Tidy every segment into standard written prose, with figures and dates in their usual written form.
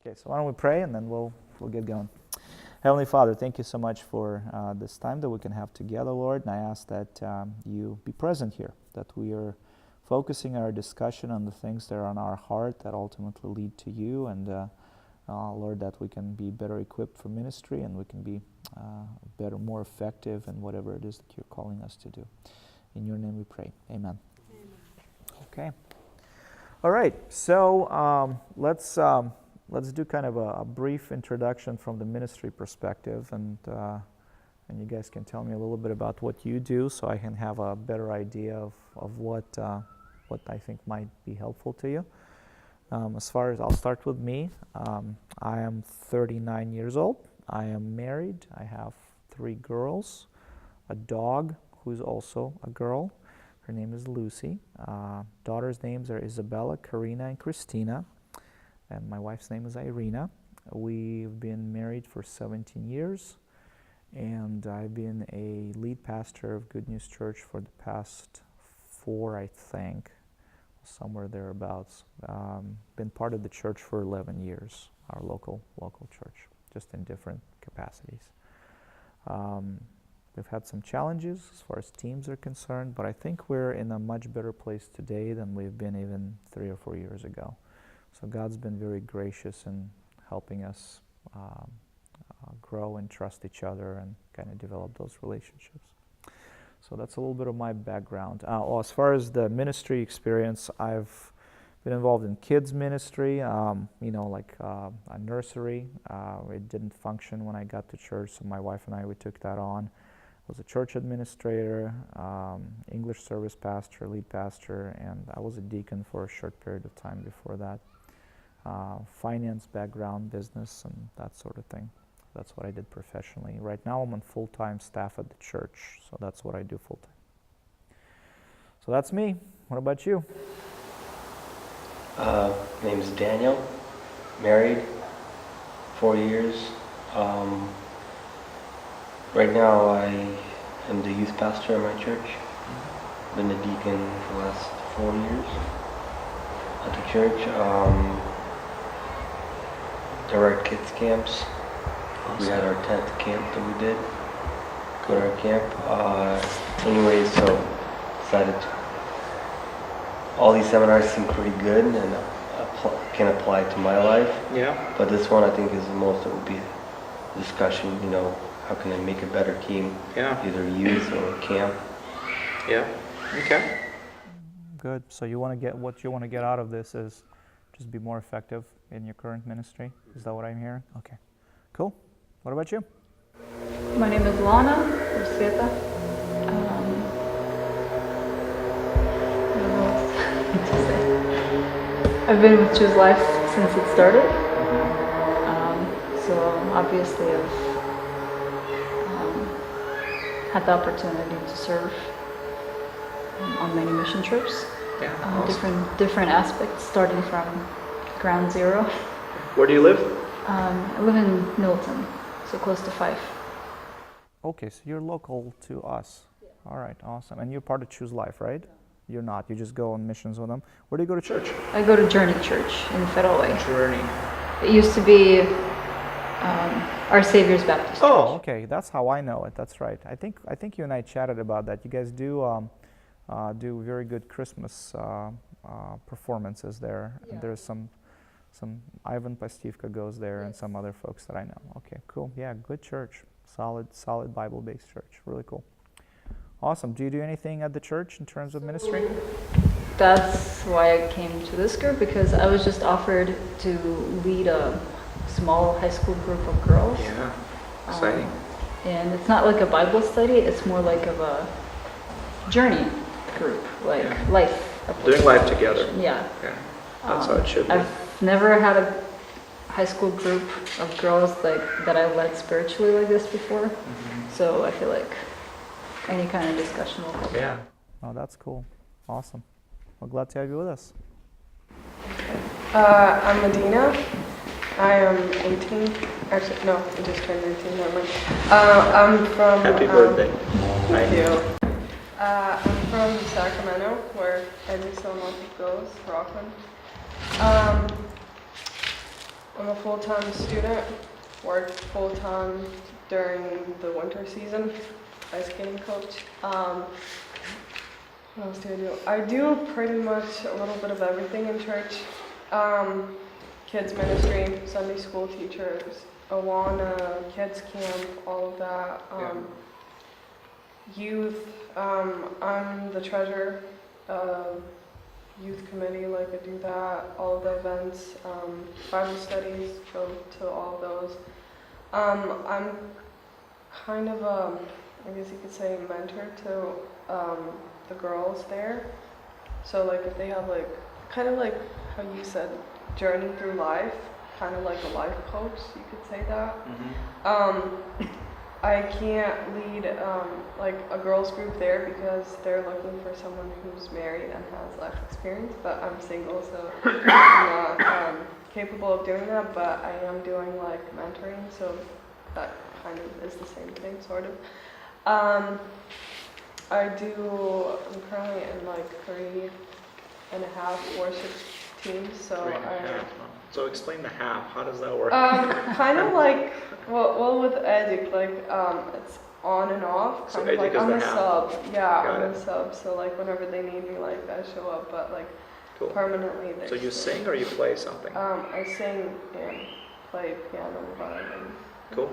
Okay, so why don't we pray and then we'll get going. Heavenly Father, thank you so much for this time that we can have together, Lord. And I ask that you be present here, that we are focusing our discussion on the things that are on our heart that ultimately lead to you. And Lord, that we can be better equipped for ministry and we can be better, more effective in whatever it is that you're calling us to do. In your name we pray. Amen. Okay. All right. So let's do kind of a brief introduction from the ministry perspective, and you guys can tell me a little bit about what you do, so I can have a better idea of what I think might be helpful to you. As far as I'll start with me, I am 39 years old. I am married. I have 3 girls, a dog who's also a girl. Her name is Lucy. Daughters' names are Isabella, Karina, and Christina. And my wife's name is Irina. We've been married for 17 years, and I've been a lead pastor of Good News Church for the past 4, I think, somewhere thereabouts. Been part of the church for 11 years, our local church, just in different capacities. We've had some challenges as far as teams are concerned, but I think we're in a much better place today than we've been even 3 or 4 years ago. So God's been very gracious in helping us grow and trust each other and kind of develop those relationships. So that's a little bit of my background. As far as the ministry experience, I've been involved in kids ministry, like a nursery. It didn't function when I got to church, so my wife and we took that on. I was a church administrator, English service pastor, lead pastor, and I was a deacon for a short period of time before that. Finance background, business, and that sort of thing. That's what I did professionally. Right now I'm on full-time staff at the church, so that's what I do full-time. So that's me. What about you? Name's Daniel, married, 4 years. Right now I am the youth pastor at my church. Been a deacon for the last 4 years at the church. There are kids camps. Awesome. We had our 10th camp that we did. Go to our camp. So decided all these seminars seem pretty good and can apply to my life. Yeah. But this one I think is the most, it would be a discussion, how can I make a better team? Yeah. Either youth or camp. Yeah. Okay. Good. So what you want to get out of this is just be more effective in your current ministry. Is that what I'm hearing? Okay. Cool. What about you? My name is Lana or Sveta. I don't know what to say. I've been with Choose Life since it started. So obviously I've had the opportunity to serve on many mission trips. Yeah. Awesome. Different aspects, starting from ground zero. Where do you live? I live in Milton, so close to 5. Okay, so you're local to us. Yeah. All right, awesome. And you're part of Choose Life, right? Yeah. You're not. You just go on missions with them. Where do you go to church? I go to Journey Church in Federal Way. Journey. It used to be Our Savior's Baptist Church. Oh, okay. That's how I know it. That's right. I think you and I chatted about that. You guys do very good Christmas performances there. Yeah. And there's some Ivan Pastivka goes there. Yes. And some other folks that I know. Okay, cool. Yeah, good church. Solid Bible-based church. Really cool. Awesome. Do you do anything at the church in terms of ministry? That's why I came to this group, because I was just offered to lead a small high school group of girls. Yeah, exciting. And it's not like a Bible study, it's more like of a journey group, like life. Doing life together. Yeah. Yeah, that's how it should be. I've never had a high school group of girls that I led spiritually like this before. Mm-hmm. So I feel like any kind of discussion will help. Yeah. Oh, that's cool. Awesome. We're glad to have you with us. I'm Medina. I am 18. Actually, no, I just turned 18. Never mind. I'm from... Happy birthday. Thank you. I'm from Sacramento, where every so month it goes, for Auckland. I'm a full-time student, work full-time during the winter season, ice skating coach. What else do? I do pretty much a little bit of everything in church. Kids ministry, Sunday school teachers, Awana, kids camp, all of that. Youth, I'm the treasurer of youth committee, like I do that, all of the events, Bible studies, go to all of those. I'm kind of I guess you could say mentor to the girls there. So like if they have like, kind of like how you said, journey through life, kind of like a life coach, you could say that. I can't lead like a girls group there because they're looking for someone who's married and has life experience, but I'm single, so I'm not capable of doing that, but I am doing like mentoring, so that kind of is the same thing, sort of. I'm currently in like 3.5 worship teams, so So explain the half. How does that work? kind of like, well with Edic, like it's on and off, kind So of like Edic is I'm the a half. sub, yeah, Got I'm it. a sub, so like whenever they need me, like I show up, but like Cool. permanently So you still- sing or you play something? I sing and play piano, violin. Cool.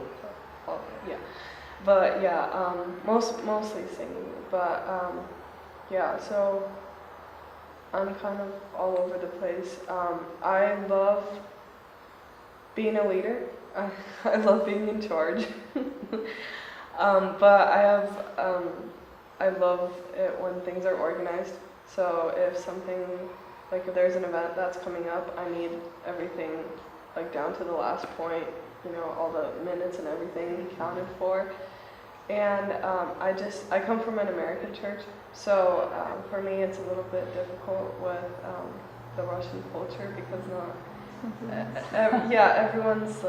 All, yeah, but yeah, mostly singing. But yeah, so I'm kind of all over the place. I love being a leader. I love being in charge. But I love it when things are organized. So if something, like if there's an event that's coming up, I need everything like down to the last point, you know, all the minutes and everything accounted for. And I come from an American church, so for me it's a little bit difficult with the Russian culture because everyone's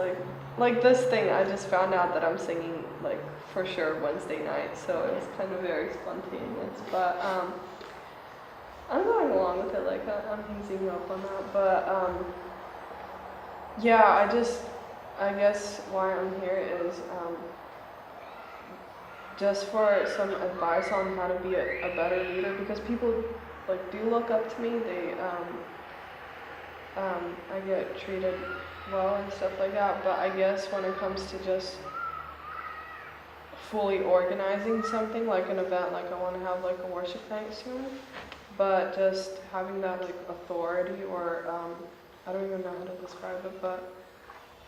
like this thing. I just found out that I'm singing like for sure Wednesday night, so it was kind of very spontaneous. But I'm going along with it. Like I'm easing up on that. But yeah, I guess why I'm here is just for some advice on how to be a better leader, because people like do look up to me. They I get treated well and stuff like that, but I guess when it comes to just fully organizing something like an event, like I want to have like a worship night soon, but just having that like authority or I don't even know how to describe it, but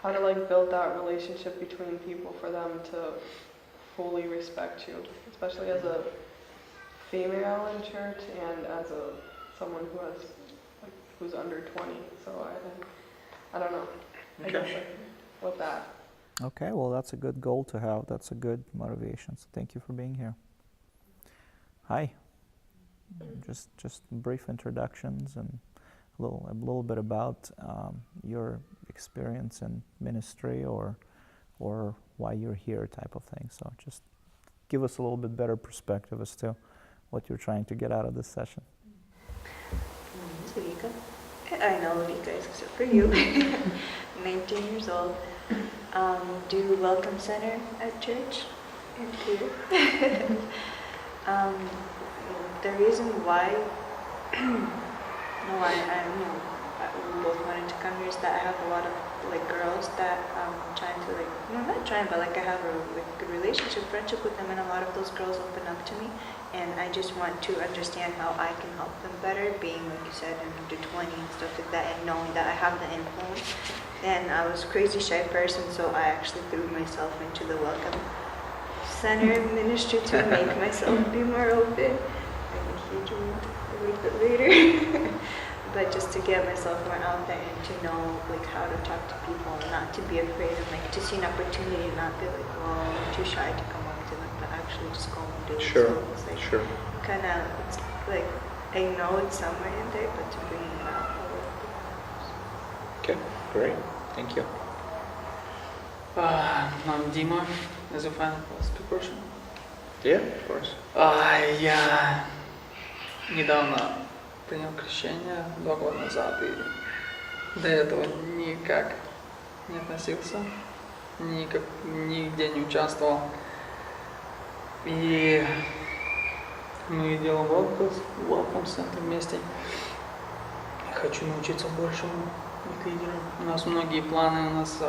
how to like build that relationship between people for them to fully respect you, especially as a female in church and as someone who has like who's under 20. So I don't know. I guess like with that. Okay, well that's a good goal to have. That's a good motivation. So thank you for being here. Hi. Just brief introductions and a little bit about your experience in ministry or why you're here type of thing. So just give us a little bit better perspective as to what you're trying to get out of this session. My name is Vika. I know you guys except for you. 19 years old. Do welcome center at church and here. The reason why we both wanted to come here is that I have a lot of like girls that I'm trying to I have a good relationship, friendship with them, and a lot of those girls open up to me, and I just want to understand how I can help them better, being like you said, under 20 and stuff like that, and knowing that I have the influence. And I was a crazy shy person, so I actually threw myself into the welcome center ministry to make myself be more open. I'm a huge one a little bit later. But just to get myself more out there and to know like how to talk to people and not to be afraid and like to see an opportunity and not be like, well, I'm too shy to come up to them, but actually just go and do it. Sure, So it's like sure. kind of, it's like, I know it's somewhere in there, but to bring it out a little bit. Okay, great. Thank you. I'm Dima, as a final speak person. Yeah, of course. Я недавно принял крещение 2 года назад, и до этого никак не относился, нигде не участвовал. И мы делаем welcome center вместе. Хочу научиться большему быть лидером. У нас многие планы, у нас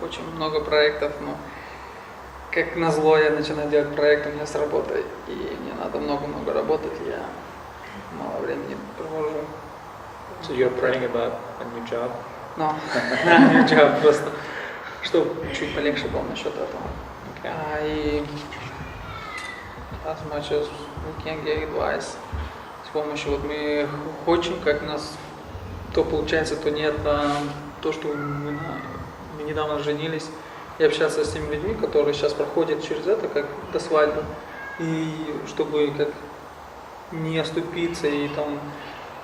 очень много проектов, но как назло я начинаю делать проект, у меня с работой, и мне надо много-много работать, я мало времени провожу. So you're praying about a new job? Но new job просто, чтобы чуть полегче было насчет этого. И as much as we can get advice, с помощью вот мы хотим, как у нас то получается, то нет, то, что мы недавно женились, и общаться с теми людьми, которые сейчас проходят через это, как до свадьбы, и чтобы как не оступиться, и там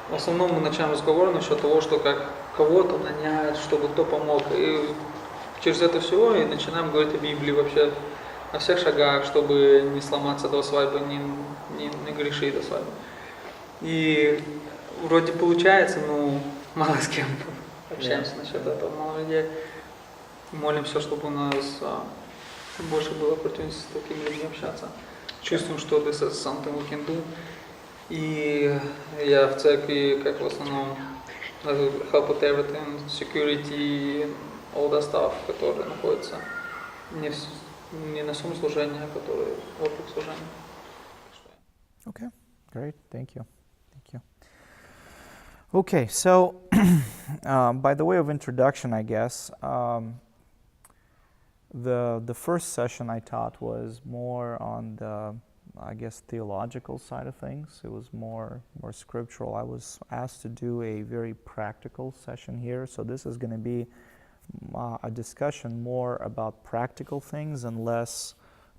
в основном мы начинаем разговор насчет того, что как кого-то нанять, чтобы кто помог, и через это все и начинаем говорить о Библии вообще, о всех шагах, чтобы не сломаться до свадьбы, не грешить до свадьбы. И вроде получается, но мало с кем общаемся насчет этого, мало людей. Молимся, чтобы у нас больше было opportunity с такими людьми общаться. Чувствуем, что this is something we can do. И я в церкви, как в основном, help with everything, security, all that stuff, которые находятся не на своем служении, а которые вокруг служения. Okay, great. Thank you. Thank you. Okay, so by the way of introduction, I guess, the first session I taught was more on the, I guess, theological side of things. It was more scriptural. I was asked to do a very practical session here, so this is going to be a discussion more about practical things and less,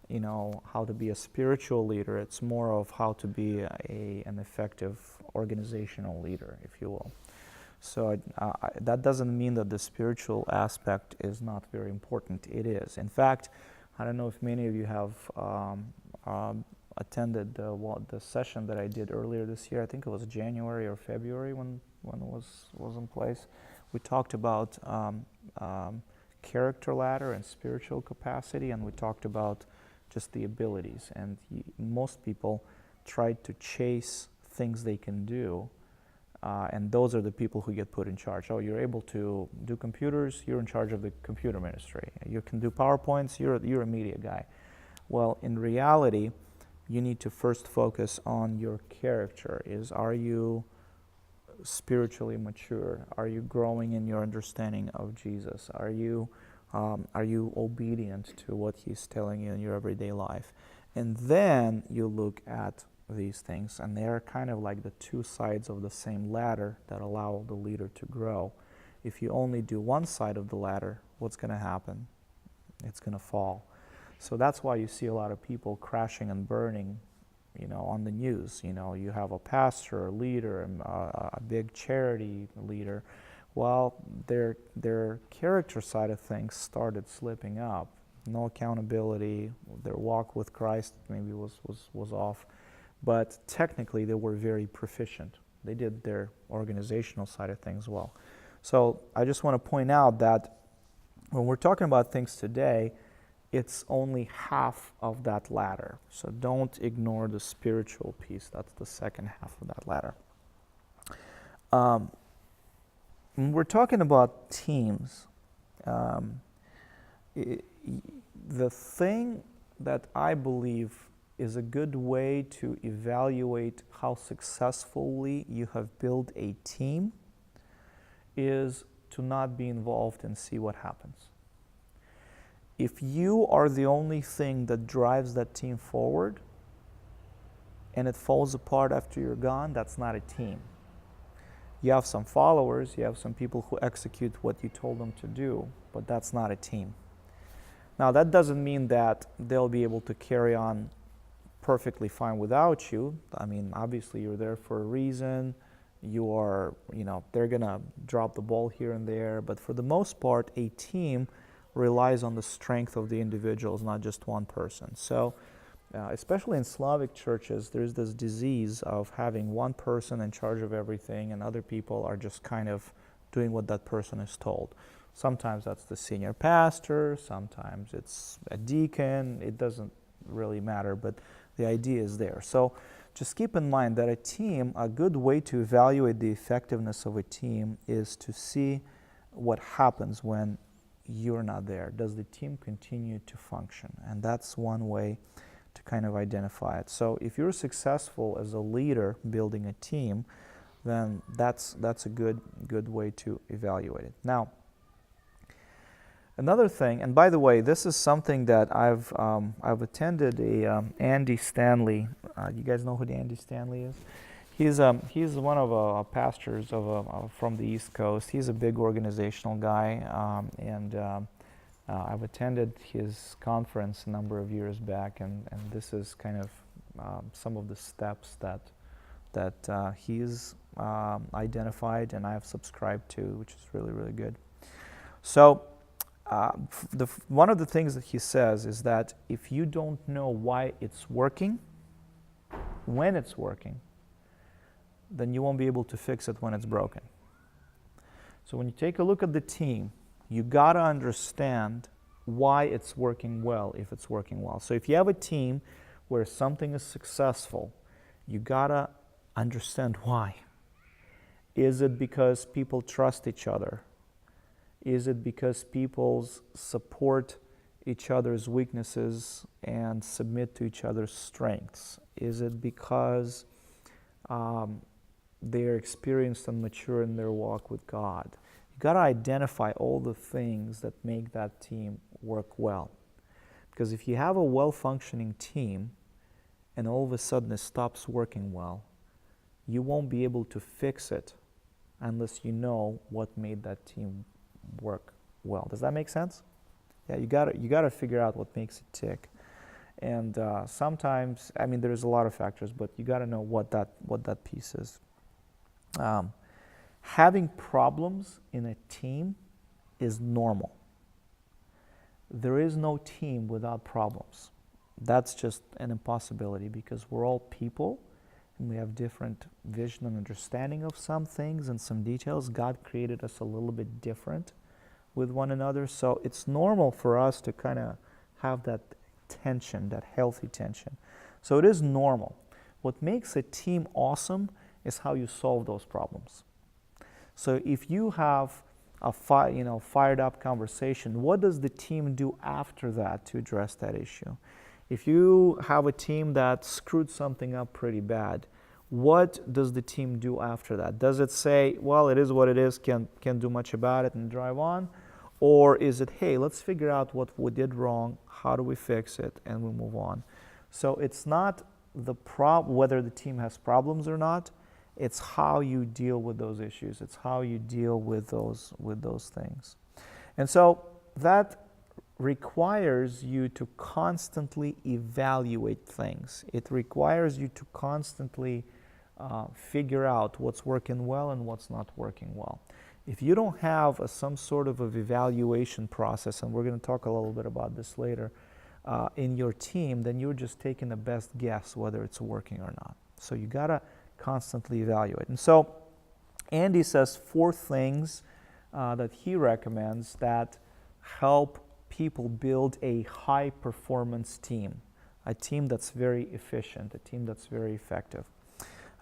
how to be a spiritual leader. It's more of how to be an effective organizational leader, if you will. So that doesn't mean that the spiritual aspect is not very important. It is. In fact, I don't know if many of you have attended the session that I did earlier this year. I think it was January or February when it was in place. We talked about character ladder and spiritual capacity, and we talked about just the abilities. And most people try to chase things they can do, and those are the people who get put in charge. Oh, you're able to do computers, you're in charge of the computer ministry. You can do PowerPoints, you're a media guy. Well, in reality, you need to first focus on your character. Are you spiritually mature? Are you growing in your understanding of Jesus? Are you obedient to what He's telling you in your everyday life? And then you look at these things, and they are kind of like the two sides of the same ladder that allow the leader to grow. If you only do one side of the ladder, what's going to happen? It's going to fall. So that's why you see a lot of people crashing and burning, on the news. You have a pastor, a leader, a big charity leader. Well, their character side of things started slipping up. No accountability. Their walk with Christ maybe was off. But technically, they were very proficient. They did their organizational side of things well. So I just want to point out that when we're talking about things today, it's only half of that ladder. So don't ignore the spiritual piece. That's the second half of that ladder. When we're talking about teams, the thing that I believe is a good way to evaluate how successfully you have built a team is to not be involved and see what happens. If you are the only thing that drives that team forward and it falls apart after you're gone, that's not a team. You have some followers, you have some people who execute what you told them to do, but that's not a team. Now, that doesn't mean that they'll be able to carry on perfectly fine without you. I mean, obviously you're there for a reason. You are, they're gonna drop the ball here and there, but for the most part, a team relies on the strength of the individuals, not just one person. So, especially in Slavic churches, there's this disease of having one person in charge of everything and other people are just kind of doing what that person is told. Sometimes that's the senior pastor, sometimes it's a deacon, it doesn't really matter, but the idea is there. So just keep in mind that a good way to evaluate the effectiveness of a team is to see what happens when you're not there. Does the team continue to function? And that's one way to kind of identify it. So if you're successful as a leader building a team, then that's a good way to evaluate it. Now, another thing, and by the way, this is something that I've attended a Andy Stanley. You guys know who Andy Stanley is? He's one of our pastors from the East Coast. He's a big organizational guy, and I've attended his conference a number of years back, and this is kind of some of the steps that he's identified and I've subscribed to, which is really, really good. So one of the things that he says is that if you don't know why it's working, when it's working, then you won't be able to fix it when it's broken. So when you take a look at the team, you got to understand why it's working well, if it's working well. So if you have a team where something is successful, you got to understand why. Is it because people trust each other? Is it because people support each other's weaknesses and submit to each other's strengths? Is it because they're experienced and mature in their walk with God? You got to identify all the things that make that team work well. Because if you have a well-functioning team and all of a sudden it stops working well, you won't be able to fix it unless you know what made that team work well. Does that make sense? Yeah, you gotta figure out what makes it tick. And sometimes, I mean, there's a lot of factors, but you got to know what that piece is. Having problems in a team is normal. There is no team without problems. That's just an impossibility because we're all people and we have different vision and understanding of some things and some details. God created us a little bit different with one another, so it's normal for us to kind of have that tension, that healthy tension. So it is normal. What makes a team awesome is how you solve those problems. So if you have a fired up conversation, what does the team do after that to address that issue? If you have a team that screwed something up pretty bad, what does the team do after that? Does it say, well, it is what it is, can't do much about it and drive on? Or is it, hey, let's figure out what we did wrong, how do we fix it, and we move on? So it's not whether the team has problems or not, it's how you deal with those issues. It's how you deal with those things. And so that requires you to constantly evaluate things. It requires you to constantly figure out what's working well and what's not working well. If you don't have some sort of evaluation process, and we're going to talk a little bit about this later, in your team, then you're just taking the best guess whether it's working or not. So you got to constantly evaluate. And so Andy says 4 things that he recommends that help people build a high-performance team, a team that's very efficient, a team that's very effective.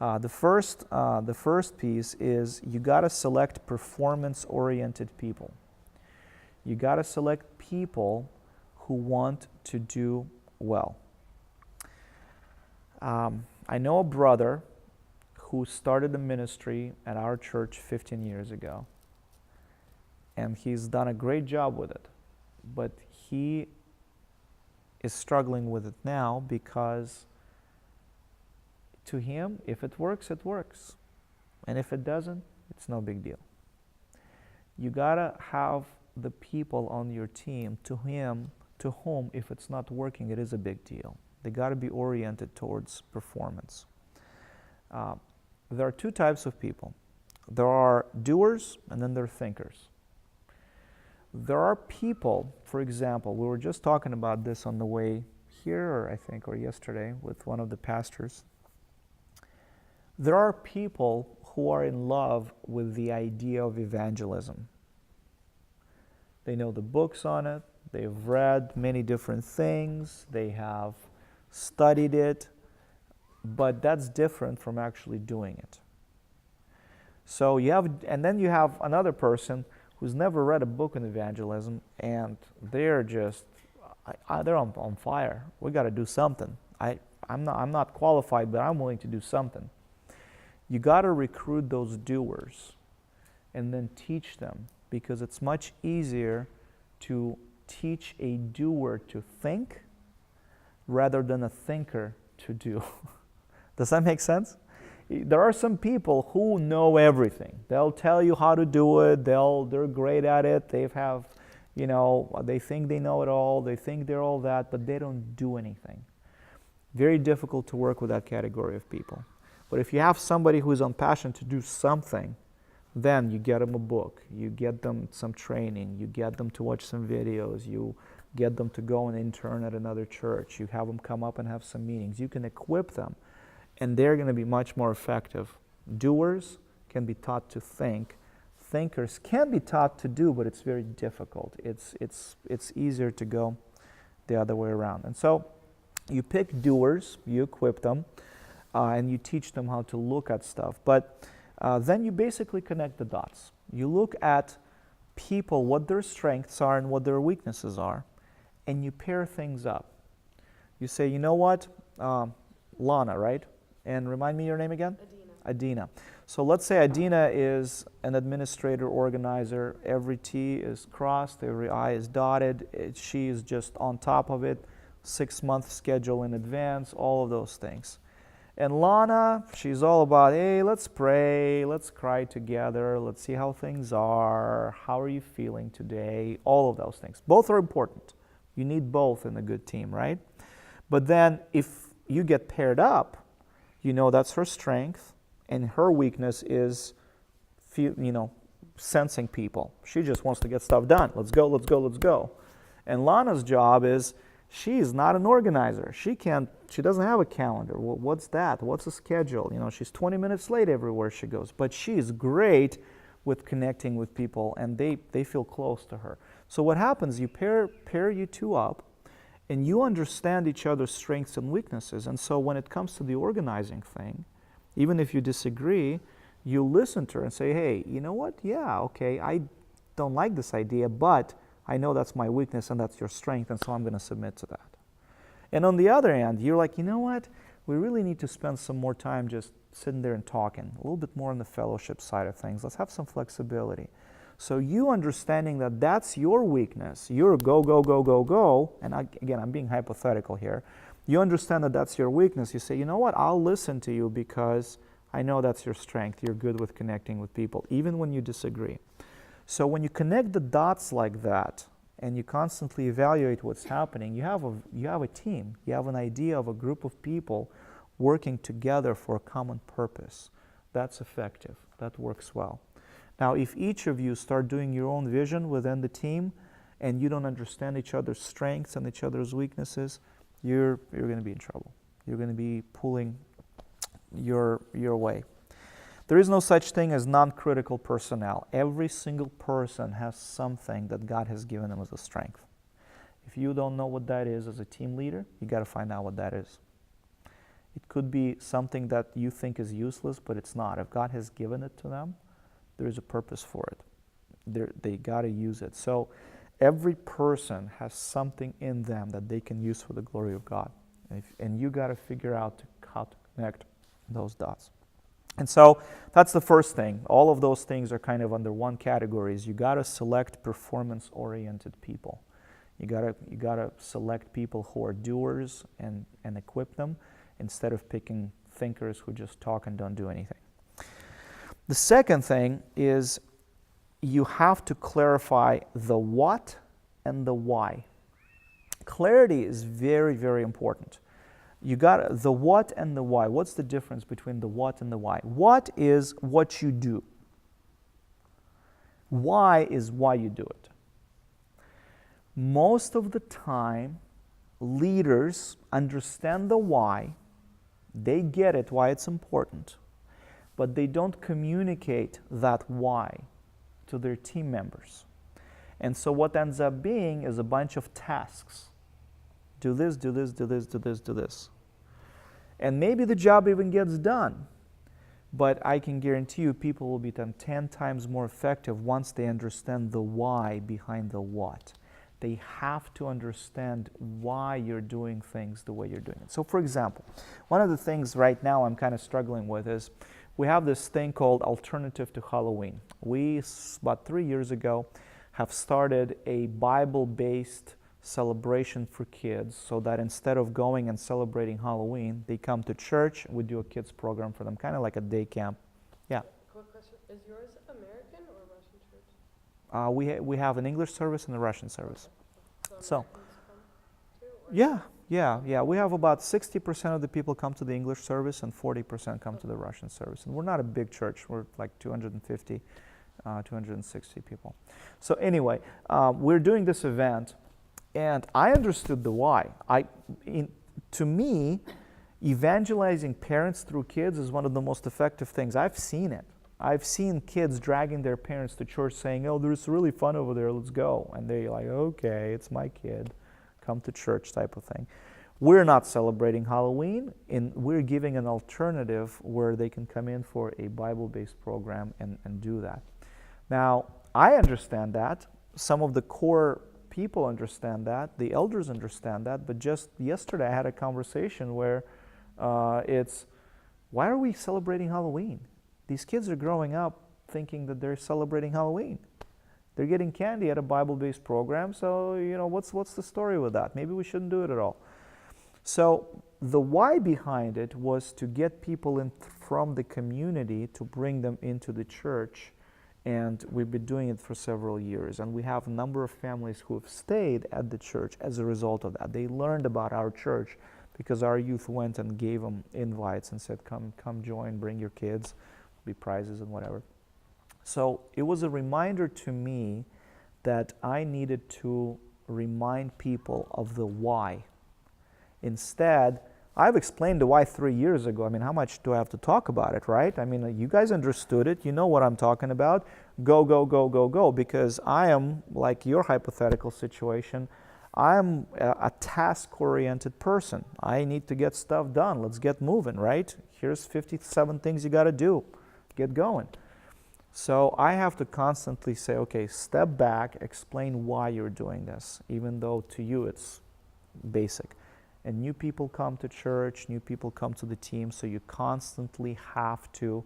The first piece is you got to select performance-oriented people. You got to select people who want to do well. I know a brother who started a ministry at our church 15 years ago, and he's done a great job with it, but he is struggling with it now because to him, if it works, it works. And if it doesn't, it's no big deal. You gotta have the people on your team to whom, if it's not working, it is a big deal. They gotta be oriented towards performance. There are 2 types of people. There are doers and then there are thinkers. There are people, for example, we were just talking about this on the way here, or yesterday, with one of the pastors. There are people who are in love with the idea of evangelism. They know the books on it, they've read many different things, they have studied it, but that's different from actually doing it. So and then you have another person who's never read a book on evangelism, and they're just, they're on fire. We got to do something. I'm not qualified, but I'm willing to do something. You got to recruit those doers and then teach them, because it's much easier to teach a doer to think rather than a thinker to do. Does that make sense? There are some people who know everything. They'll tell you how to do it. They're great at it. They think they know it all. They think they're all that, but they don't do anything. Very difficult to work with that category of people. But if you have somebody who is on passion to do something, then you get them a book, you get them some training, you get them to watch some videos, you get them to go and intern at another church, you have them come up and have some meetings. You can equip them, and they're going to be much more effective. Doers can be taught to think. Thinkers can be taught to do, but it's very difficult. It's easier to go the other way around. And so you pick doers, you equip them, and you teach them how to look at stuff. But then you basically connect the dots. You look at people, what their strengths are and what their weaknesses are, and you pair things up. You say, you know what, Lana, right? And remind me your name again? Adina. So let's say Adina is an administrator, organizer. Every T is crossed, every I is dotted. She is just on top of it, 6-month schedule in advance, all of those things. And Lana, she's all about, hey, let's pray, let's cry together, let's see how things are, how are you feeling today, all of those things. Both are important. You need both in a good team, right? But then if you get paired up, you know that's her strength, and her weakness is, sensing people. She just wants to get stuff done. Let's go, let's go, let's go. And Lana's job is, she is not an organizer. She doesn't have a calendar. Well, what's that? What's a schedule? She's 20 minutes late everywhere she goes. But she is great with connecting with people, and they feel close to her. So what happens, you pair you two up, and you understand each other's strengths and weaknesses. And so when it comes to the organizing thing, even if you disagree, you listen to her and say, hey, you know what? Yeah, okay, I don't like this idea, but I know that's my weakness and that's your strength, and so I'm going to submit to that. And on the other hand, you're like, you know what? We really need to spend some more time just sitting there and talking, a little bit more on the fellowship side of things. Let's have some flexibility. So you understanding that that's your weakness, you're go, go, go, go, go, and again, I'm being hypothetical here. You understand that that's your weakness. You say, you know what? I'll listen to you because I know that's your strength. You're good with connecting with people, even when you disagree. So when you connect the dots like that, and you constantly evaluate what's happening, you have a team. You have an idea of a group of people working together for a common purpose. That's effective. That works well. Now, if each of you start doing your own vision within the team, and you don't understand each other's strengths and each other's weaknesses, you're going to be in trouble. You're going to be pulling your way. There is no such thing as non-critical personnel. Every single person has something that God has given them as a strength. If you don't know what that is as a team leader, you got to find out what that is. It could be something that you think is useless, but it's not. If God has given it to them, there is a purpose for it. They got to use it. So every person has something in them that they can use for the glory of God. And you got to figure out how to connect those dots. And so that's the first thing. All of those things are kind of under one category. Is you got to select performance-oriented people. You got to select people who are doers and equip them instead of picking thinkers who just talk and don't do anything. The second thing is you have to clarify the what and the why. Clarity is very, very important. You got the what and the why. What's the difference between the what and the why? What is what you do. Why is why you do it. Most of the time, leaders understand the why. They get it, why it's important. but they don't communicate that why to their team members. And so what ends up being is a bunch of tasks. Do this, do this, do this, do this, do this. And maybe the job even gets done, but I can guarantee you people will be 10 times more effective once they understand the why behind the what. They have to understand why you're doing things the way you're doing it. So for example, one of the things right now I'm kind of struggling with is we have this thing called Alternative to Halloween. We, about 3 years ago, have started a Bible-based celebration for kids so that instead of going and celebrating Halloween, they come to church, we do a kids program for them, kind of like a day camp. Yeah. Quick question, is yours American or Russian church? We have an English service and a Russian service. So, Americans come too, or- yeah. We have about 60% of the people come to the English service and 40% come to the Russian service. And we're not a big church. We're like 250, 260 people. So anyway, we're doing this event, and I understood the why. To me, evangelizing parents through kids is one of the most effective things. I've seen it. I've seen kids dragging their parents to church saying, oh, there's really fun over there, let's go. And they're like, okay, it's my kid, come to church type of thing. We're not celebrating Halloween, and we're giving an alternative where they can come in for a Bible-based program and do that. Now, I understand that. Some of the core people understand that. The elders understand that. But just yesterday, I had a conversation where it's, why are we celebrating Halloween? These kids are growing up thinking that they're celebrating Halloween. They're getting candy at a Bible-based program, so what's the story with that? Maybe we shouldn't do it at all. So the why behind it was to get people in from the community to bring them into the church, and we've been doing it for several years. And we have a number of families who have stayed at the church as a result of that. They learned about our church because our youth went and gave them invites and said, come join, bring your kids, be prizes and whatever. So it was a reminder to me that I needed to remind people of the why. Instead, I've explained the why 3 years ago. I mean, how much do I have to talk about it, right? I mean, you guys understood it. You know what I'm talking about. Go, go, go, go, go. Because I am, like your hypothetical situation, I'm a task-oriented person. I need to get stuff done. Let's get moving, right? Here's 57 things you got to do. Get going. So I have to constantly say, okay, step back, explain why you're doing this, even though to you it's basic. And new people come to church, new people come to the team, so you constantly have to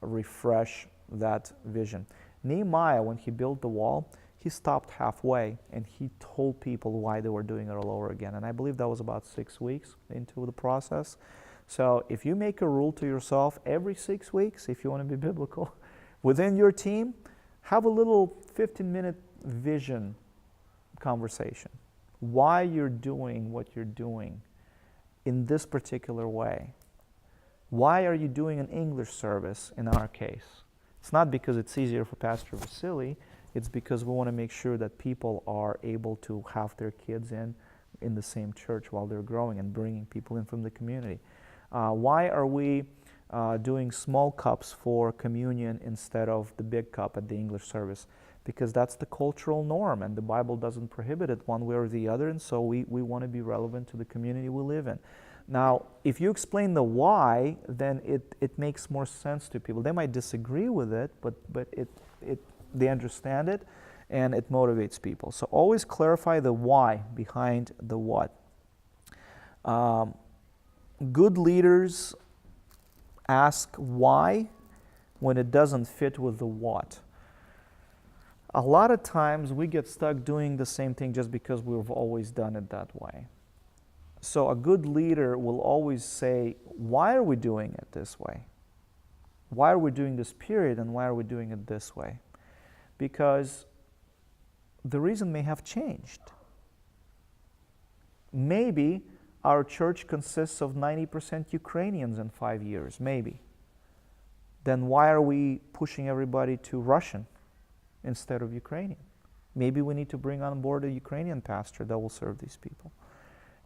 refresh that vision. Nehemiah, when he built the wall, he stopped halfway and he told people why they were doing it all over again. And I believe that was about 6 weeks into the process. So if you make a rule to yourself every 6 weeks, if you want to be biblical, within your team, have a little 15-minute vision conversation. Why you're doing what you're doing in this particular way. Why are you doing an English service in our case? It's not because it's easier for Pastor Vasiliy, it's because we want to make sure that people are able to have their kids in the same church while they're growing and bringing people in from the community. Why are we doing small cups for communion instead of the big cup at the English service? Because that's the cultural norm, and the Bible doesn't prohibit it one way or the other, and so we want to be relevant to the community we live in. Now, if you explain the why, then it makes more sense to people. They might disagree with it, but they understand it, and it motivates people. So always clarify the why behind the what. Good leaders ask why when it doesn't fit with the what. A lot of times we get stuck doing the same thing just because we've always done it that way. So a good leader will always say, why are we doing it this way? Why are we doing this period, and why are we doing it this way? Because the reason may have changed. Maybe our church consists of 90% Ukrainians in 5 years, maybe. Then why are we pushing everybody to Russian instead of Ukrainian? Maybe we need to bring on board a Ukrainian pastor that will serve these people.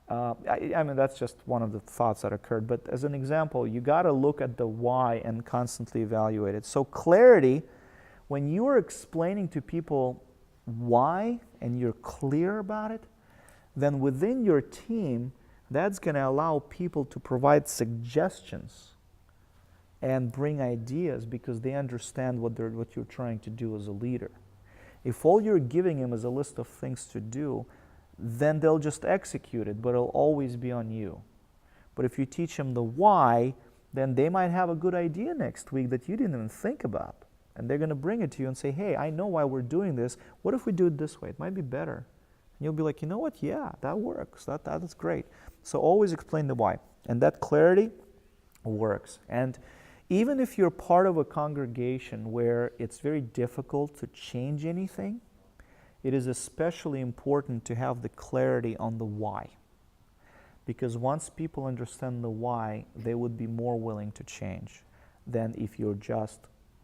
I mean, that's just one of the thoughts that occurred. But as an example, you got to look at the why and constantly evaluate it. So clarity, when you are explaining to people why and you're clear about it, then within your team, that's going to allow people to provide suggestions and bring ideas because they understand what you're trying to do as a leader. If all you're giving them is a list of things to do, then they'll just execute it, but it'll always be on you. But if you teach them the why, then they might have a good idea next week that you didn't even think about. And they're going to bring it to you and say, hey, I know why we're doing this. What if we do it this way? It might be better. And you'll be like, you know what? Yeah, that works. That is great. So always explain the why. And that clarity works. And even if you're part of a congregation where it's very difficult to change anything, it is especially important to have the clarity on the why. Because once people understand the why, they would be more willing to change than if you're just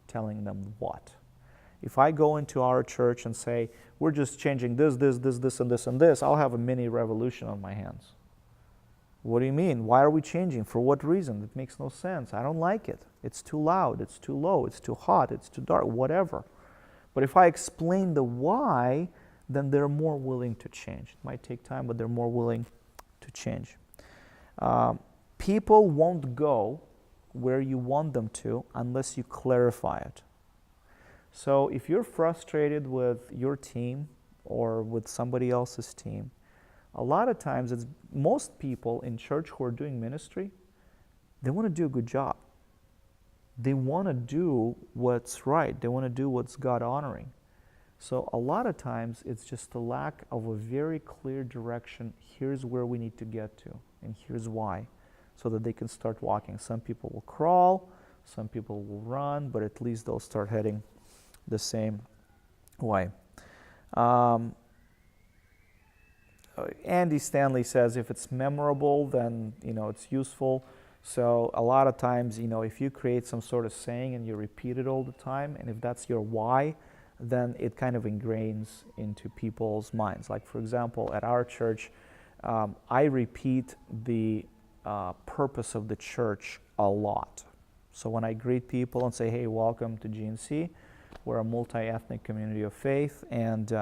telling them what. If I go into our church and say, we're just changing this, and this, I'll have a mini revolution on my hands. What do you mean? Why are we changing? For what reason? It makes no sense. I don't like it. It's too loud, it's too low, it's too hot, it's too dark, whatever. But if I explain the why, then they're more willing to change. It might take time, but they're more willing to change. People won't go where you want them to unless you clarify it. So if you're frustrated with your team or with somebody else's team, a lot of times most people in church who are doing ministry, they want to do a good job. They want to do what's right. They want to do what's God honoring. So a lot of times it's just a lack of a very clear direction. Here's where we need to get to, and here's why, so that they can start walking. Some people will crawl, some people will run, but at least they'll start heading the same way. Andy Stanley says if it's memorable, then it's useful. So a lot of times, if you create some sort of saying and you repeat it all the time, and if that's your why, then it kind of ingrains into people's minds. Like, for example, at our church, I repeat the purpose of the church a lot. So when I greet people and say, hey, welcome to GNC, we're a multi-ethnic community of faith, and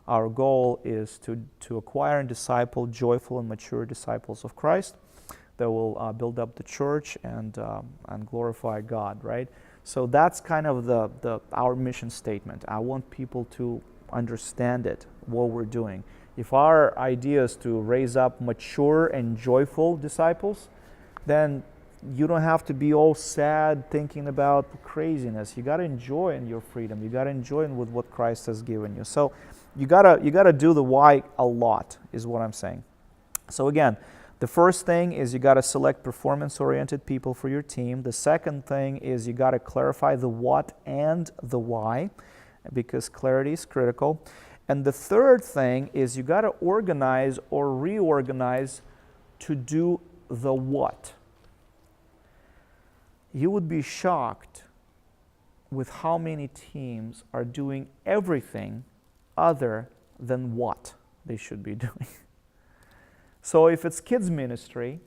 our goal is to acquire and disciple joyful and mature disciples of Christ that will build up the church and glorify God, right? So that's kind of our mission statement. I want people to understand it, what we're doing. If our idea is to raise up mature and joyful disciples, then you don't have to be all sad thinking about craziness. You got to enjoy in your freedom. You got to enjoy with what Christ has given you. So you gotta do the why a lot, is what I'm saying. So again, the first thing is you got to select performance-oriented people for your team. The second thing is you got to clarify the what and the why, because clarity is critical. And the third thing is you got to organize or reorganize to do the what. You would be shocked with how many teams are doing everything other than what they should be doing. So if it's kids ministry,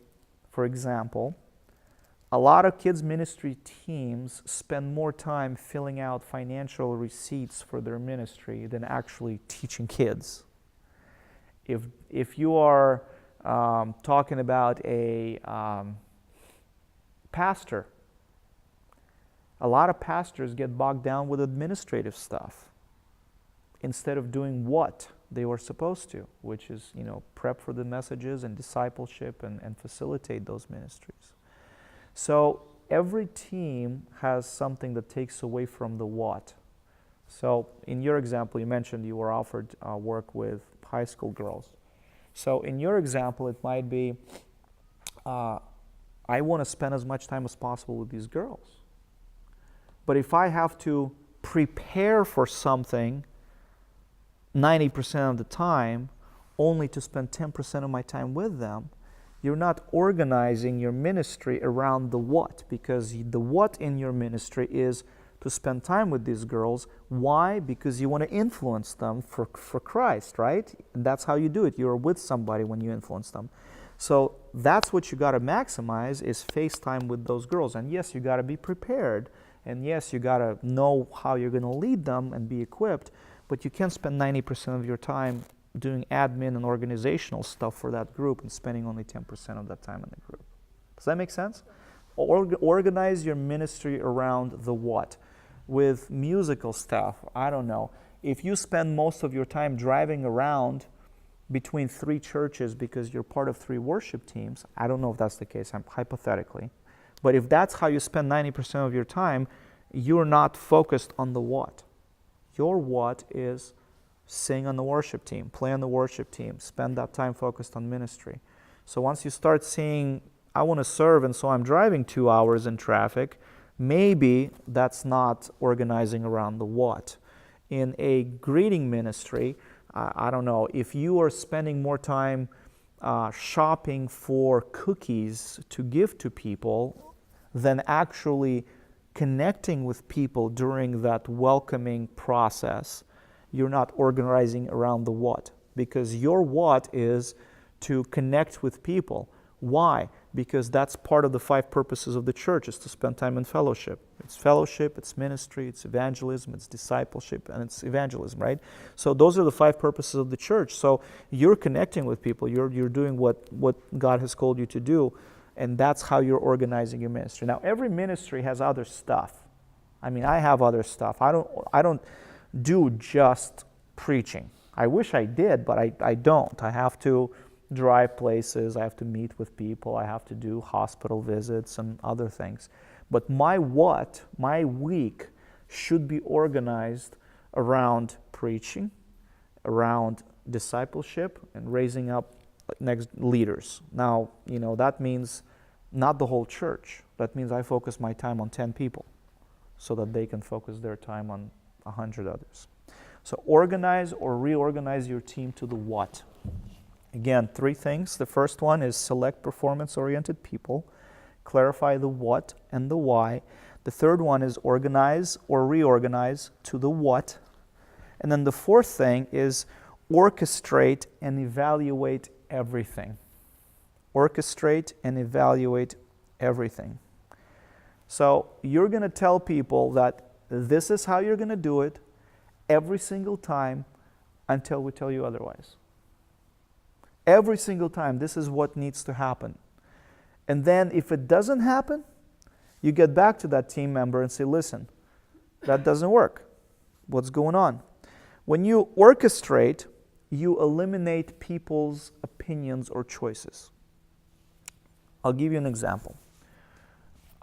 for example, a lot of kids ministry teams spend more time filling out financial receipts for their ministry than actually teaching kids. If you are talking about a pastor, a lot of pastors get bogged down with administrative stuff instead of doing what they were supposed to, which is, prep for the messages and discipleship and facilitate those ministries. So every team has something that takes away from the what. So in your example, you mentioned you were offered work with high school girls. So in your example, it might be, I want to spend as much time as possible with these girls. But if I have to prepare for something 90% of the time, only to spend 10% of my time with them, you're not organizing your ministry around the what, because the what in your ministry is to spend time with these girls. Why? Because you want to influence them for Christ, right? And that's how you do it. You're with somebody when you influence them. So that's what you got to maximize is FaceTime with those girls. And yes, you got to be prepared. And yes, you got to know how you're going to lead them and be equipped. But you can't spend 90% of your time doing admin and organizational stuff for that group and spending only 10% of that time in the group. Does that make sense? Organize your ministry around the what. With musical stuff, I don't know. If you spend most of your time driving around between 3 churches because you're part of 3 worship teams, I don't know if that's the case, hypothetically. But if that's how you spend 90% of your time, you're not focused on the what. Your what is sing on the worship team, play on the worship team, spend that time focused on ministry. So once you start seeing, I want to serve and so I'm driving 2 hours in traffic, maybe that's not organizing around the what. In a greeting ministry, I don't know, if you are spending more time shopping for cookies to give to people than actually connecting with people during that welcoming process, you're not organizing around the what. Because your what is to connect with people. Why? Because that's part of the 5 purposes of the church, is to spend time in fellowship. It's fellowship, it's ministry, it's evangelism, it's discipleship, and it's evangelism, right? So those are the 5 purposes of the church. So you're connecting with people, you're doing what God has called you to do, and that's how you're organizing your ministry. Now, every ministry has other stuff. I mean, I have other stuff. I don't do just preaching. I wish I did, but I don't. I have to drive places, I have to meet with people, I have to do hospital visits and other things. But my what, my week, should be organized around preaching, around discipleship, and raising up next leaders. Now, that means not the whole church. That means I focus my time on 10 people so that they can focus their time on 100 others. So organize or reorganize your team to the what. Again, 3 things. The first one is select performance-oriented people, clarify the what and the why. The third one is organize or reorganize to the what. And then the 4th thing is orchestrate and evaluate everything. Orchestrate and evaluate everything. So you're going to tell people that this is how you're going to do it every single time until we tell you otherwise. Every single time, this is what needs to happen. And then if it doesn't happen, you get back to that team member and say, listen, that doesn't work. What's going on? When you orchestrate, you eliminate people's opinions or choices. I'll give you an example.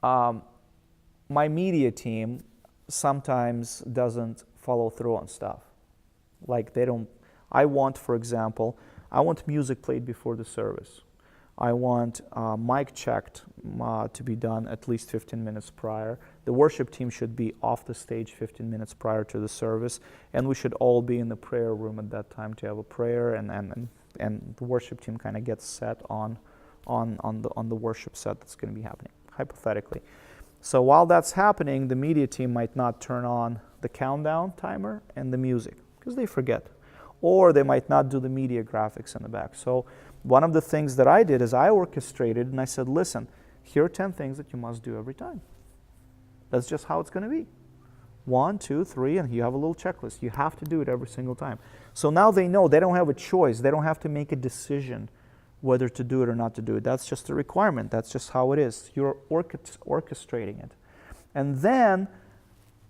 My media team sometimes doesn't follow through on stuff. Like I want music played before the service. I want mic checked to be done at least 15 minutes prior. The worship team should be off the stage 15 minutes prior to the service, and we should all be in the prayer room at that time to have a prayer, and the worship team kind of gets set on the worship set that's going to be happening, hypothetically. So while that's happening, the media team might not turn on the countdown timer and the music because they forget. Or they might not do the media graphics in the back. So one of the things that I did is I orchestrated and I said, listen, here are 10 things that you must do every time. That's just how it's going to be. 1, 2, 3, and you have a little checklist. You have to do it every single time. So now they know they don't have a choice. They don't have to make a decision whether to do it or not to do it. That's just a requirement. That's just how it is. You're orchestrating it. And then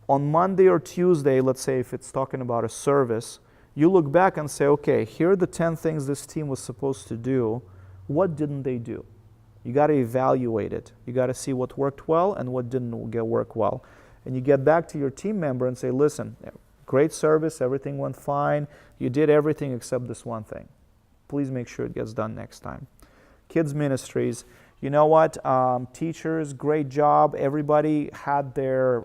on Monday or Tuesday, let's say if it's talking about a service, you look back and say, okay, here are the 10 things this team was supposed to do. What didn't they do? You got to evaluate it. You got to see what worked well and what didn't work well. And you get back to your team member and say, listen, great service, everything went fine. You did everything except this one thing. Please make sure it gets done next time. Kids ministries, you know what? Teachers, great job. Everybody had their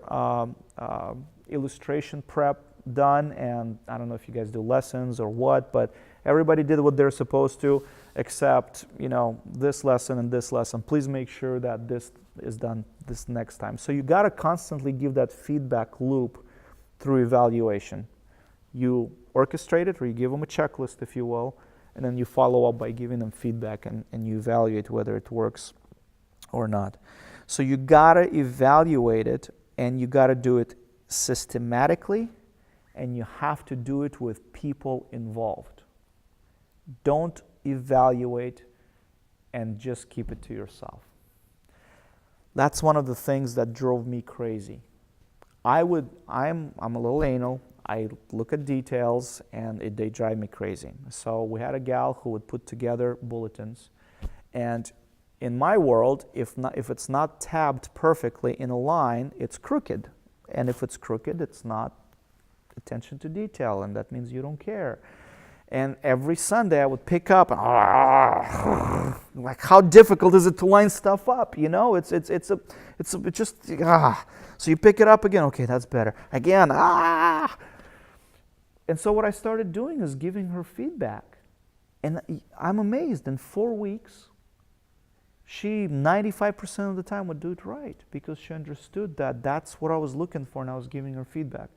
illustration prep done, and I don't know if you guys do lessons or what, but everybody did what they're supposed to, except this lesson and this lesson. Please make sure that this is done this next time. So you got to constantly give that feedback loop through evaluation. You orchestrate it, or you give them a checklist, if you will, and then you follow up by giving them feedback, and you evaluate whether it works or not. So you gotta evaluate it, and you gotta do it systematically, and you have to do it with people involved. Don't evaluate and just keep it to yourself. That's one of the things that drove me crazy. I'm a little anal. I look at details, and they drive me crazy. So we had a gal who would put together bulletins, and in my world, if it's not tabbed perfectly in a line, it's crooked. And if it's crooked, it's not attention to detail, and that means you don't care. And every Sunday I would pick up, like, how difficult is it to line stuff up? You know, it's just. So you pick it up again. Okay, that's better. Again, And so what I started doing is giving her feedback, and I'm amazed. In 4 weeks, she 95% of the time would do it right, because she understood that that's what I was looking for, and I was giving her feedback.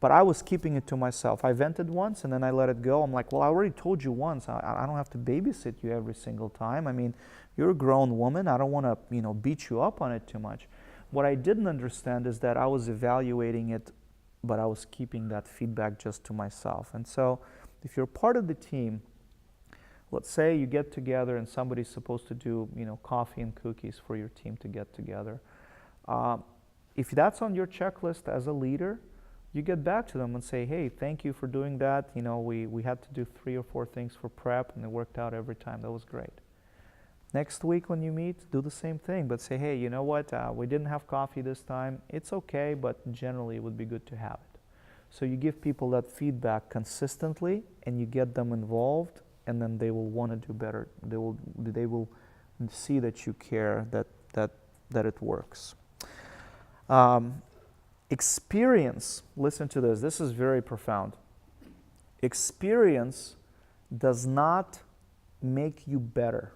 But I was keeping it to myself. I vented once, and then I let it go. I'm like, well, I already told you once. I don't have to babysit you every single time. I mean, you're a grown woman. I don't want to, beat you up on it too much. What I didn't understand is that I was evaluating it, but I was keeping that feedback just to myself. And so if you're part of the team, let's say you get together and somebody's supposed to do, coffee and cookies for your team to get together. If that's on your checklist as a leader, you get back to them and say, hey, thank you for doing that. We had to do 3 or 4 things for prep, and it worked out every time. That was great. Next week when you meet, do the same thing, but say, hey, you know what? We didn't have coffee this time. It's okay, but generally it would be good to have it. So you give people that feedback consistently, and you get them involved, and then they will want to do better. They will see that you care, that it works. Experience, listen to this. This is very profound. Experience does not make you better.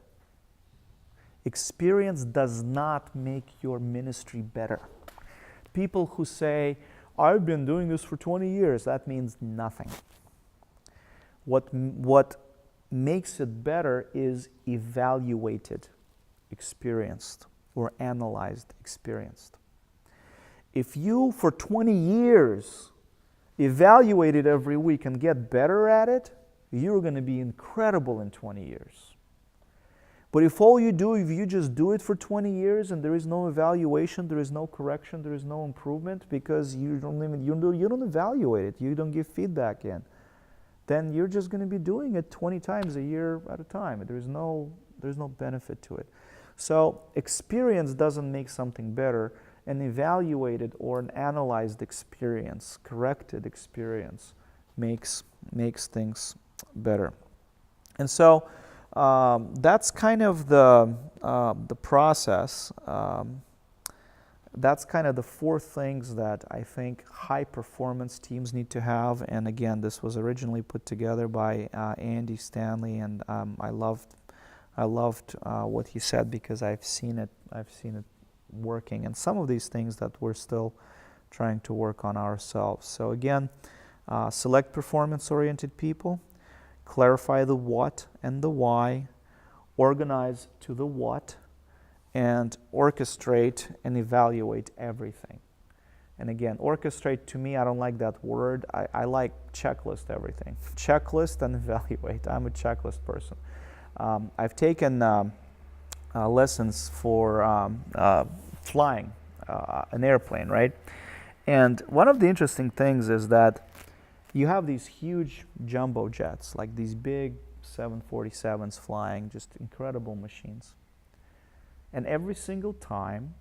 Experience does not make your ministry better. People who say, I've been doing this for 20 years, that means nothing. What makes it better is evaluated, experienced, or analyzed, experienced. If you, for 20 years, evaluate it every week and get better at it, you're going to be incredible in 20 years. But if all you do, if you just do it for 20 years and there is no evaluation, there is no correction, there is no improvement, because you don't evaluate it, you don't give feedback in, then you're just going to be doing it 20 times a year at a time. There's no benefit to it. So experience doesn't make something better. An evaluated or an analyzed experience, corrected experience, makes things better. And so that's kind of the process. That's kind of the 4 things that I think high performance teams need to have. And again, this was originally put together by Andy Stanley, and I loved what he said, because I've seen it working, and some of these things that we're still trying to work on ourselves. So again, select performance-oriented people, clarify the what and the why, organize to the what, and orchestrate and evaluate everything. And again, orchestrate, to me, I don't like that word. I like checklist everything. Checklist and evaluate. I'm a checklist person. I've taken lessons for flying an airplane, right? And one of the interesting things is that you have these huge jumbo jets, like these big 747s flying, just incredible machines. And every single time,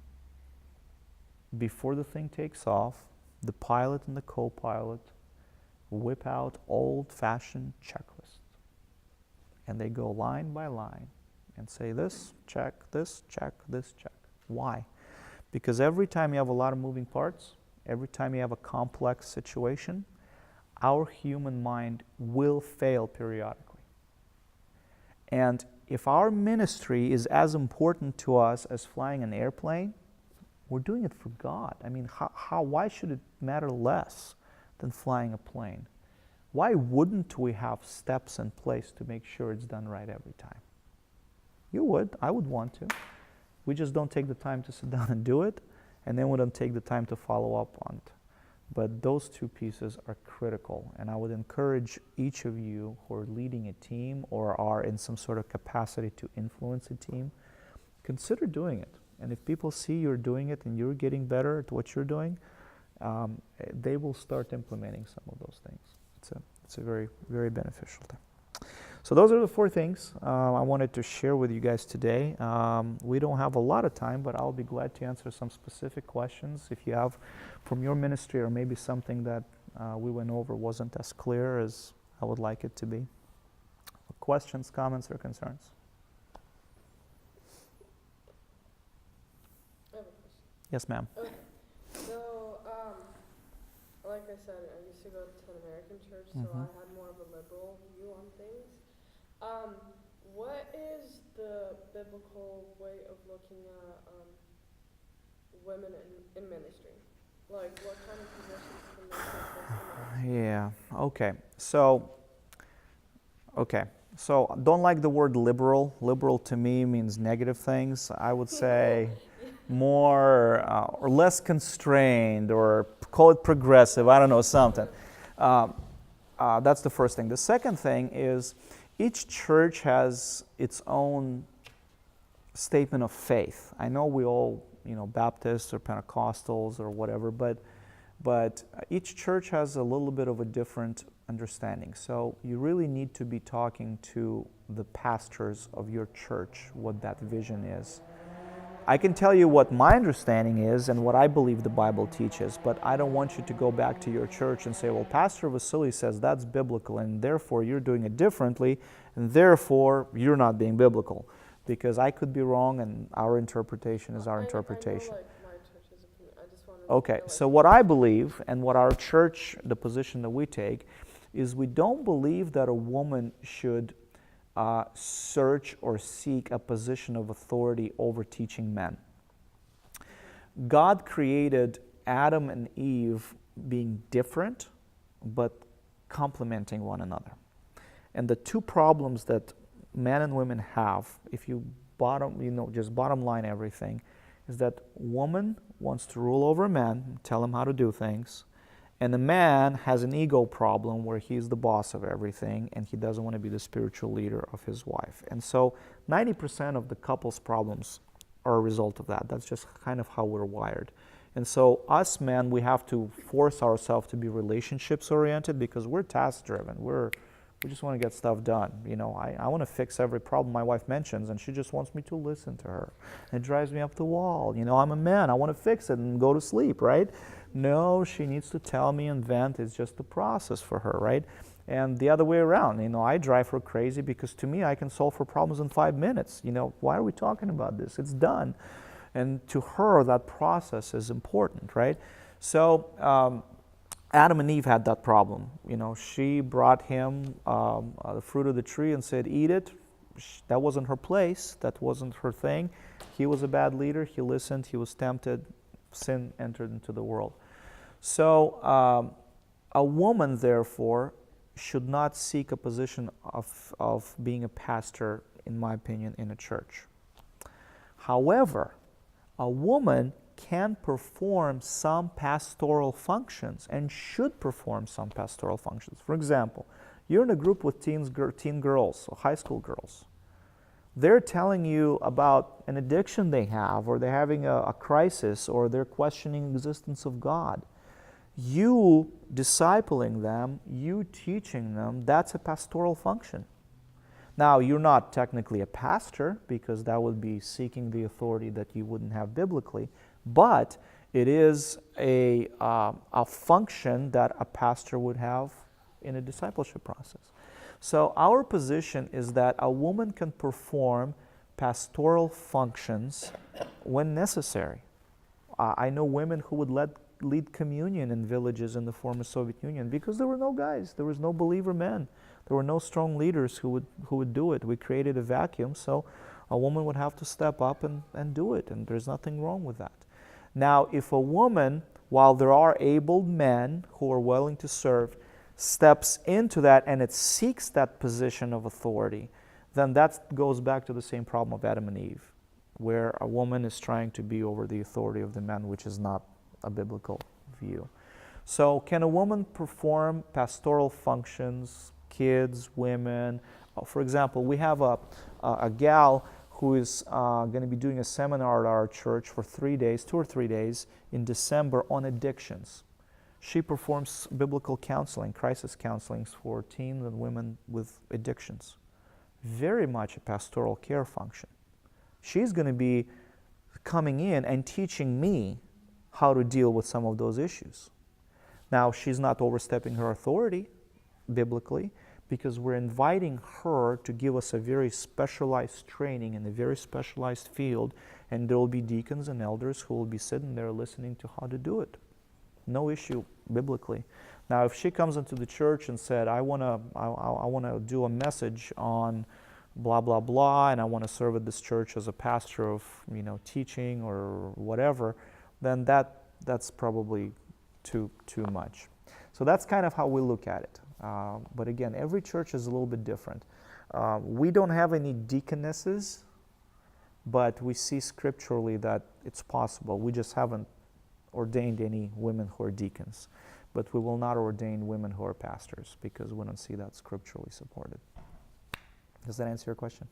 before the thing takes off, the pilot and the co-pilot whip out old-fashioned checklists. And they go line by line and say, this, check, this, check, this, check. Why? Because every time you have a lot of moving parts, every time you have a complex situation, our human mind will fail periodically. And if our ministry is as important to us as flying an airplane, we're doing it for God. I mean, why should it matter less than flying a plane? why wouldn't we have steps in place to make sure it's done right every time? You would. I would want to. We just don't take the time to sit down and do it, and then we don't take the time to follow up on it. But those two pieces are critical, and I would encourage each of you who are leading a team or are in some sort of capacity to influence a team, consider doing it. And if people see you're doing it and you're getting better at what you're doing, they will start implementing some of those things. It's a very, very beneficial thing. So those are the 4 things I wanted to share with you guys today. We don't have a lot of time, but I'll be glad to answer some specific questions if you have from your ministry, or maybe something that we went over wasn't as clear as I would like it to be. Questions, comments, or concerns? I have a question. Yes, ma'am. Okay. So, like I said, I used to go to an American church, so I had more of a liberal view on things. What is the biblical way of looking at women in ministry? Like, what kind of positions can they take? Yeah, okay. So don't like the word liberal. Liberal to me means negative things. I would say more or less constrained, or call it progressive, I don't know, something. That's the first thing. The second thing is each church has its own statement of faith. I know we all, Baptists or Pentecostals or whatever, but each church has a little bit of a different understanding. So you really need to be talking to the pastors of your church, what that vision is. I can tell you what my understanding is and what I believe the Bible teaches, but I don't want you to go back to your church and say, well, Pastor Vasiliy says that's biblical, and therefore you're doing it differently, and therefore you're not being biblical. Because I could be wrong, and our interpretation is our interpretation. I know, my church's opinion. I just wanted Okay, to so what I believe, and what our church, the position that we take, is we don't believe that a woman should search or seek a position of authority over teaching men. God created Adam and Eve being different, but complementing one another. And the 2 problems that men and women have, if you just bottom line everything, is that woman wants to rule over a man, tell him how to do things, and the man has an ego problem where he's the boss of everything and he doesn't want to be the spiritual leader of his wife. And so 90% of the couple's problems are a result of that. That's just kind of how we're wired. And so us men, we have to force ourselves to be relationships oriented because we're task driven. We just want to get stuff done. I want to fix every problem my wife mentions, and she just wants me to listen to her. And it drives me up the wall. I'm a man. I want to fix it and go to sleep, right? No, she needs to tell me and vent. It's just a process for her, right? And the other way around, I drive her crazy because to me, I can solve her problems in 5 minutes. Why are we talking about this? It's done. And to her, that process is important, right? So Adam and Eve had that problem. She brought him the fruit of the tree and said, eat it. That wasn't her place. That wasn't her thing. He was a bad leader. He listened. He was tempted. Sin entered into the world. So a woman, therefore, should not seek a position of being a pastor, in my opinion, in a church. However, a woman can perform some pastoral functions and should perform some pastoral functions. For example, you're in a group with teen girls, or high school girls. They're telling you about an addiction they have, or they're having a crisis, or they're questioning the existence of God. You discipling them, you teaching them, that's a pastoral function. Now, you're not technically a pastor, because that would be seeking the authority that you wouldn't have biblically, but it is a function that a pastor would have in a discipleship process. So our position is that a woman can perform pastoral functions when necessary. I know women who would lead communion in villages in the former Soviet Union because there were no guys, there was no believer men, there were no strong leaders who would do it. We created a vacuum, so a woman would have to step up and do it, and there's nothing wrong with that. Now, if a woman, while there are able men who are willing to serve, steps into that and it seeks that position of authority, then that goes back to the same problem of Adam and Eve, where a woman is trying to be over the authority of the man, which is not a biblical view. So can a woman perform pastoral functions, kids, women? For example, we have a gal who is going to be doing a seminar at our church for 3 days, 2 or 3 days in December on addictions. She performs biblical counseling, crisis counseling for teens and women with addictions. Very much a pastoral care function. She's going to be coming in and teaching me how to deal with some of those issues. Now, she's not overstepping her authority biblically, because we're inviting her to give us a very specialized training in a very specialized field, and there will be deacons and elders who will be sitting there listening to how to do it. No issue biblically. Now, if she comes into the church and said, I want to do a message on blah, blah, blah, and I want to serve at this church as a pastor of, teaching or whatever, then that's probably too much. So that's kind of how we look at it. But again, every church is a little bit different. We don't have any deaconesses, but we see scripturally that it's possible. We just haven't ordained any women who are deacons. But we will not ordain women who are pastors because we don't see that scripturally supported. Does that answer your question?